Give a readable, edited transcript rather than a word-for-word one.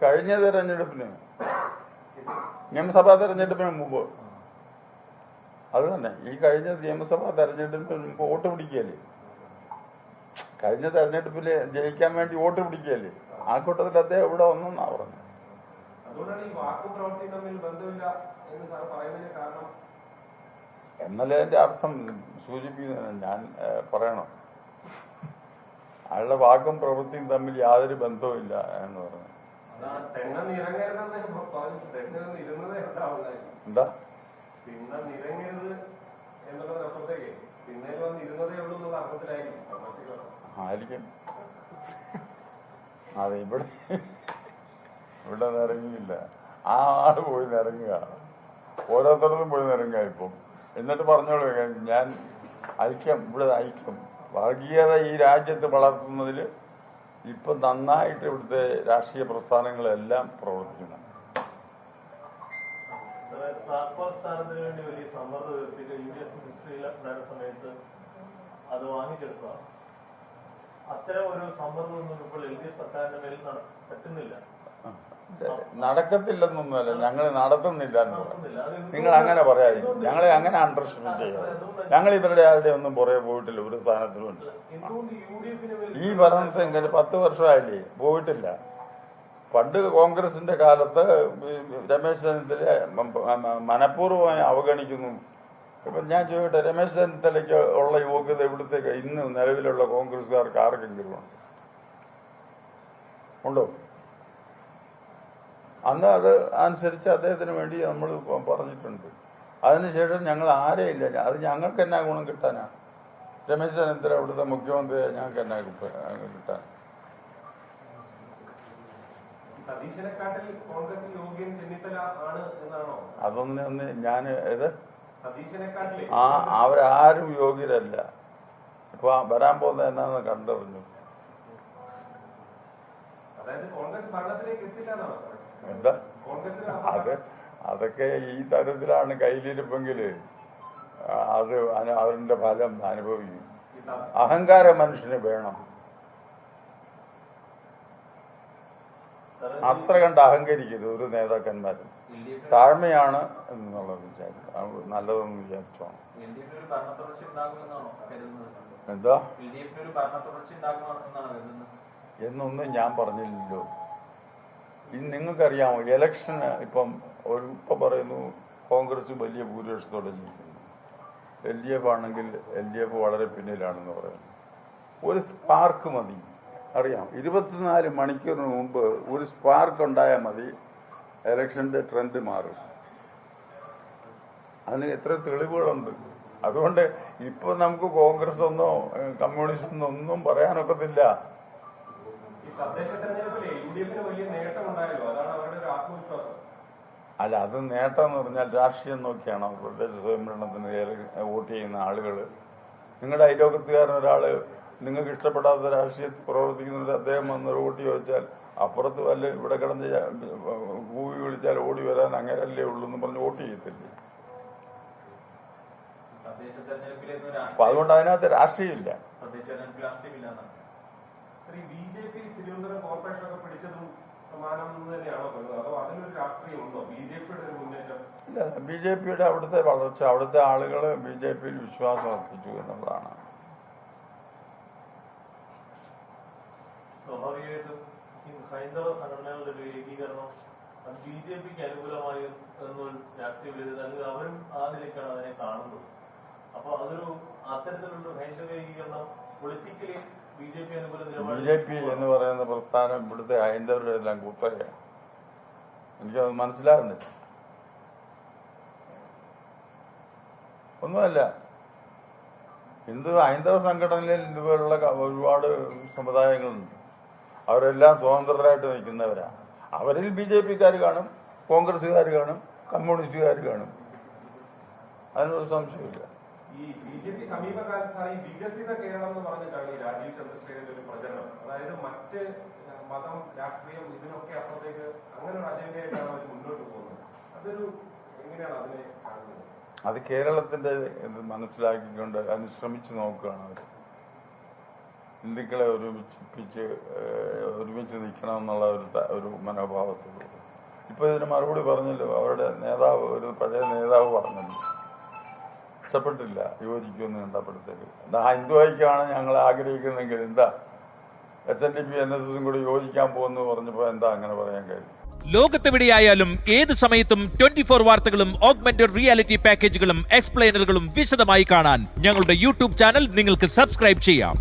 കഴിഞ്ഞ തെരഞ്ഞെടുപ്പിന്, നിയമസഭാ തെരഞ്ഞെടുപ്പിന് മുമ്പ്, അത് തന്നെ ഈ കഴിഞ്ഞ നിയമസഭാ തെരഞ്ഞെടുപ്പിന് മുമ്പ് വോട്ട് പിടിക്കുകയല്ലേ, കഴിഞ്ഞ തെരഞ്ഞെടുപ്പിൽ ജയിക്കാൻ വേണ്ടി വോട്ട് പിടിക്കുകയല്ലേ, ആ കൂട്ടത്തിൽ അദ്ദേഹം ഇവിടെ വന്നെന്നാ പറഞ്ഞത്. എന്നല്ലേ എന്റെ അർത്ഥം സൂചിപ്പിക്കുന്നത്. ഞാൻ പറയണം, അയാളുടെ വാക്കും പ്രവൃത്തിയും തമ്മിൽ യാതൊരു ബന്ധവുമില്ല എന്ന് പറഞ്ഞു. എന്താ ആയിരിക്കും. അതെ, ഇവിടെ നിറങ്ങിയില്ല. ആ ആള് പോയി നിറങ്ങുക, ഓരോരുത്തർക്കും പോയി നിറങ്ങുക ഇപ്പം. എന്നിട്ട് പറഞ്ഞോളൂ, ഞാൻ ഇവിടെ ഐക്യം വർഗീയത ഈ രാജ്യത്ത് വളർത്തുന്നതിൽ ഇപ്പൊ നന്നായിട്ട് ഇവിടുത്തെ രാഷ്ട്രീയ പ്രസ്ഥാനങ്ങളെല്ലാം പ്രവർത്തിക്കുന്നു. സ്ഥാനത്തിന് വേണ്ടി വലിയ സമ്മർദ്ദം ഉയർത്തിയിട്ട് UDF മിനിസ്ട്രിയിലുണ്ടായിരുന്ന സമയത്ത് അത് വാങ്ങിച്ചെടുത്തതാണ്. അത്തരം ഒരു സമ്മർദ്ദമൊന്നും ഇപ്പോൾ LDF സർക്കാരിന്റെ മേൽ പറ്റുന്നില്ല. നടക്കത്തില്ലെന്നൊന്നുമല്ല, ഞങ്ങൾ നടത്തുന്നില്ല എന്ന് പറയാം. നിങ്ങൾ അങ്ങനെ പറയാതിരിക്കും. ഞങ്ങളെ അങ്ങനെ അണ്ടർസ്റ്റിമേറ്റ് ചെയ്യുക. ഞങ്ങൾ ഇവരുടെ ആരുടെ ഒന്നും പുറകെ പോയിട്ടില്ല ഒരു സ്ഥാനത്തിലുണ്ട്. ഈ ഭരണത്തിൽ 10 വർഷമായില്ലേ പോയിട്ടില്ല. പണ്ട് കോൺഗ്രസിന്റെ കാലത്ത് രമേശ് ചെന്നിത്തല മനഃപൂർവ്വമായി അവഗണിക്കുന്നു. ഇപ്പൊ ഞാൻ ചോദിക്കട്ടെ, രമേശ് ചെന്നിത്തലയ്ക്ക് ഉള്ള യോഗ്യത ഇവിടുത്തെ ഇന്ന് നിലവിലുള്ള കോൺഗ്രസ്സുകാർക്ക് ആർക്കെങ്കിലും ഉണ്ടോ? അന്ന് അത് അനുസരിച്ച് അദ്ദേഹത്തിന് വേണ്ടി നമ്മൾ പറഞ്ഞിട്ടുണ്ട്. അതിനുശേഷം ഞങ്ങൾ ആരെയില്ല. അത് ഞങ്ങൾക്ക് എന്നാ ഗുണം കിട്ടാനാ? രമേശ് ചെന്നിത്തല ഇവിടുത്തെ മുഖ്യമന്ത്രിയെ ഞങ്ങൾക്ക് എന്നാ കിട്ടാൻ? അതൊന്നും ഞാൻ അവരാരും യോഗ്യരല്ല. ഇപ്പൊ വരാൻ പോകുന്നത് എന്നാന്ന് കണ്ടറിഞ്ഞു. എന്താ അതൊക്കെ ഈ തരത്തിലാണ് കയ്യിലിരിപ്പെങ്കില് അത് അവരുടെ ഫലം അനുഭവിക്കും. അഹങ്കാരം മനുഷ്യന് വേണം. അത്ര കണ്ട് അഹങ്കരിക്കരുത് ഒരു നേതാക്കന്മാരും. താഴ്മയാണ് എന്നുള്ളത് വിചാരിച്ചു, നല്ലതെന്ന് വിചാരിച്ചോണം. എന്താ എന്നൊന്നും ഞാൻ പറഞ്ഞില്ലല്ലോ. ഇത് നിങ്ങൾക്കറിയാമോ, ഇലക്ഷന് ഇപ്പം പറയുന്നു കോൺഗ്രസ് വലിയ ഭൂരിപക്ഷത്തോടെ ജയിക്കുന്നു, LDF ആണെങ്കിൽ LDF വളരെ പിന്നിലാണെന്ന് പറയുന്നു. ഒരു സ്പാർക്ക് മതി, അറിയാം. 24 മണിക്കൂറിന് മുമ്പ് ഒരു സ്പാർക്ക് ഉണ്ടായാൽ മതി, ഇലക്ഷന്റെ ട്രെൻഡ് മാറും. അതിന് എത്ര തെളിവുകളുണ്ട്. അതുകൊണ്ട് ഇപ്പൊ നമുക്ക് കോൺഗ്രസ് ഒന്നോ കമ്മ്യൂണിസ്റ്റ് ഒന്നും പറയാനൊക്കത്തില്ല. അല്ല, അത് നേട്ടം എന്ന് പറഞ്ഞാൽ രാഷ്ട്രീയം നോക്കിയാണോ? തദ്ദേശ സ്വയംഭരണത്തിന് വോട്ട് ചെയ്യുന്ന ആളുകൾ, നിങ്ങളുടെ അയലോകത്തുകാരൻ ഒരാള് നിങ്ങൾക്ക് ഇഷ്ടപ്പെടാത്ത രാഷ്ട്രീയത്തിൽ പ്രവർത്തിക്കുന്നുണ്ട്, അദ്ദേഹം വന്ന് വോട്ട് ചോദിച്ചാൽ അപ്പുറത്ത് വല്ല ഇവിടെ കിടന്ന് കൂവി വിളിച്ചാൽ ഓടി വരാൻ അങ്ങനല്ലേ ഉള്ളൂ എന്ന് പറഞ്ഞ് വോട്ട് ചെയ്യത്തില്ലേ? അപ്പൊ അതുകൊണ്ട് അതിനകത്ത് രാഷ്ട്രീയമില്ല. ഇല്ല, BJPയുടെ അവിടുത്തെ വളർച്ച, അവിടുത്തെ ആളുകൾ BJPയിൽ വിശ്വാസം അർപ്പിച്ചു എന്നുള്ളതാണ്. സ്വാഭാവികമായിട്ടും ഹൈന്ദവ സംഘടനകളുടെ ഒരു ഏകീകരണം BJPക്ക് അനുകൂലമായി രാഷ്ട്രീയ വിരുദ്ധ, അല്ലെങ്കിൽ അവരും അതിലേക്കാണ് അതിനെ കാണുന്നത്. അപ്പൊ അതൊരു അത്തരത്തിലുള്ള ഹൈന്ദവ ഏകീകരണം പൊളിറ്റിക്കലി BJP അനുകൂല നിലപാട്. BJP എന്ന് പറയുന്ന പ്രസ്ഥാനം ഇവിടുത്തെ ഹൈന്ദവരുടെ എല്ലാം കുത്തകയാണ്. എനിക്കത് മനസ്സിലാകുന്നില്ല. ഒന്നുമല്ല, ഹൈന്ദവ സംഘടനയിൽ ഇതുപോലുള്ള ഒരുപാട് സമുദായങ്ങളുണ്ട്. അവരെല്ലാം സ്വതന്ത്രരായിട്ട് നിൽക്കുന്നവരാണ്. അവരിൽ BJPക്കാർ കാണും, കോൺഗ്രസ്സുകാർ കാണും, കമ്മ്യൂണിസ്റ്റുകാർ കാണും. അതിനൊരു സംശയമില്ല. ഈ BJP സമീപകാലത്ത് ഈ വികസിത കേരളം എന്ന് പറഞ്ഞിട്ടാണ് ഈ രാജീവ് ചന്ദ്രശേഖരന്റെ ഒരു പ്രചരണം. അതായത് മറ്റ് മതം, രാഷ്ട്രീയം ഇതിനൊക്കെ അപ്പുറത്തേക്ക് അങ്ങനെ ഒരു അജണ്ടയായിട്ടാണ് അവർ മുന്നോട്ട് പോകുന്നത്. അതൊരു എങ്ങനെയാണ് അതിനെ കാണുന്നത്? അത് കേരളത്തിന്റെ മനസ്സിലാക്കിക്കൊണ്ട് അതിന് ശ്രമിച്ചു നോക്കുകയാണ് അവർ. ഹിന്ദുക്കളെ ഒരുമിച്ച് നിൽക്കണം എന്നുള്ള ഒരു മനോഭാവത്തോട്. ഇപ്പോൾ ഇതിന് മറുപടി പറഞ്ഞല്ലോ, അവരുടെ നേതാവ്, ഒരു പഴയ നേതാവ് പറഞ്ഞല്ലോ, ഇഷ്ടപ്പെട്ടില്ല, യോജിക്കുമെന്ന് കണ്ടപ്പോഴത്തേക്ക്. എന്താ ഹിന്ദു ഐക്യമാണ് ഞങ്ങൾ ആഗ്രഹിക്കുന്നെങ്കിൽ എന്താ SNDP എന്നതും കൂടി യോജിക്കാൻ പോകുന്നു പറഞ്ഞപ്പോൾ എന്താ അങ്ങനെ പറയാൻ കഴിയും? ലോകത്തെവിടെയായാലും ഏത് സമയത്തും 24 വാർത്തകളും ഓഗ്മെന്റഡ് റിയാലിറ്റി പാക്കേജുകളും എക്സ്പ്ലെയിനറുകളും വിശദമായി കാണാൻ ഞങ്ങളുടെ യൂട്യൂബ് ചാനൽ നിങ്ങൾക്ക് സബ്സ്ക്രൈബ് ചെയ്യാം.